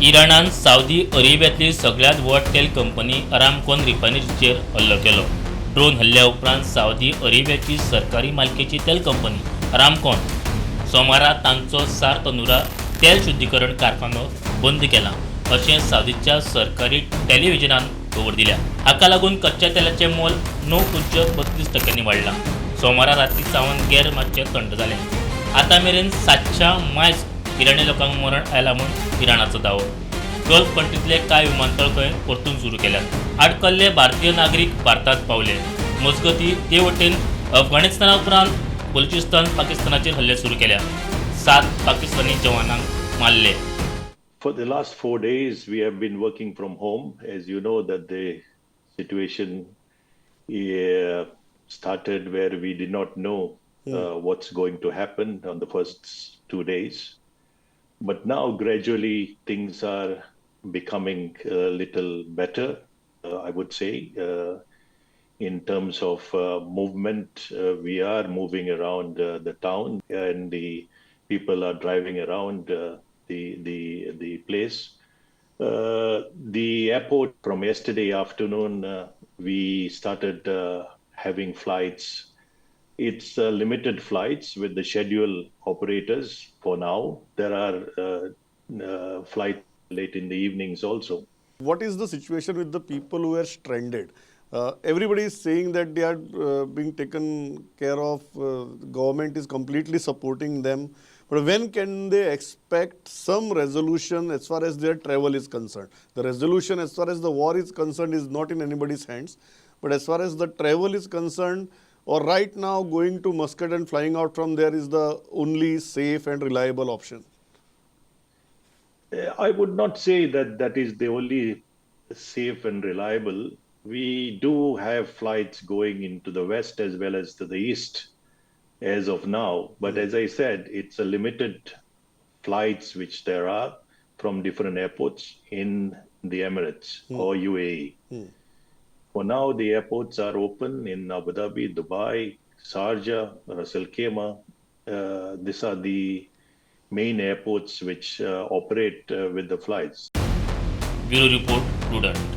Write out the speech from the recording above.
इराणान सावदी अरेबियांतली सगळ्यात व्हड तेल कंपनी अरामकोन रिफायनरीचेर हल्लो केलो. ड्रोन हल्ल्या उपरांत सावदी अरेबियाची सरकारी मालकीची तेल कंपनी अरामकोन सोमारा तांचो सार तनुरा तेल शुद्धीकरण कारखानो बंद केला, अशें सावदीच्या सरकारी टेलिव्हिजनान खबर दिल्या. हाका लागून कच्च्या तेलाचें मोल 9.32% वाडलां. सोमारा राती सावन गैरमातचें थंड जालें. आतां मेरेन 700 मायज इराणी लोकांक मरण आयलां म्हूण इराणाचो दावो. गल्फ कंट्रींतले कांय विमानतळ खंय परतून सुरू केल्यात. आडकल्ले भारतीय नागरीक भारतांत पावले. मजगतीं ते वटेन अफगाणिस्ताना उपरांत बलुचिस्तान पाकिस्तानाचेर हल्ले सुरू केल्या. 7 पाकिस्तानी जवानांक मारले. For the last 4 days, we have been working from home. As you know, that the situation started where we did not know what's going to happen on the first 2 days. But now gradually things are becoming a little better, I would say. In terms of movement, we are moving around the town and the people are driving around the place. The airport from yesterday afternoon, we started having flights. It's limited flights with the schedule operators for now. There are flights late in the evenings also. What is the situation with the people who are stranded? Everybody is saying that they are being taken care of. Government is completely supporting them. But when can they expect some resolution as far as their travel is concerned? The resolution as far as the war is concerned is not in anybody's hands. But as far as the travel is concerned, or right now going to Muscat and flying out from there is the only safe and reliable option? I would not say that that is the only safe and reliable. We do have flights going into the west as well as to the east as of now. But as I said, it's a limited flights which there are from different airports in the Emirates or UAE. For now, the airports are open in Abu Dhabi, Dubai, Sharjah, Ras Al Khaimah. These are the main airports which operate with the flights. Bureau report prudent.